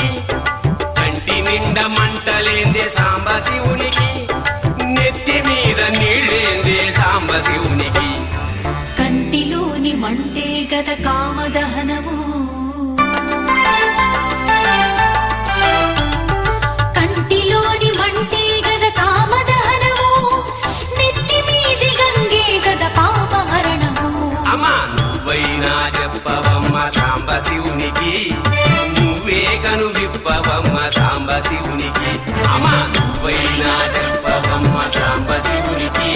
శివునికి కంటి నిండా మంటలేందే సాంబ శివునికి నెత్తి మీద నీళ్ళేందే సాంబ శివునికి కంటిలోని మంటే గద కామదహనము కంటిలోని మంటే గద కామదహనము నెత్తి మీది గంగే గద పాపహరణము అమ్మా నువ్వైనా చెప్పవమ్మ సాంబ శివునికి నువ్వే కను విప్పవమ్మ సాంబ శివునికి అమ్మా నువ్వైనా చెప్పవమ్మ సాంబ శివునికి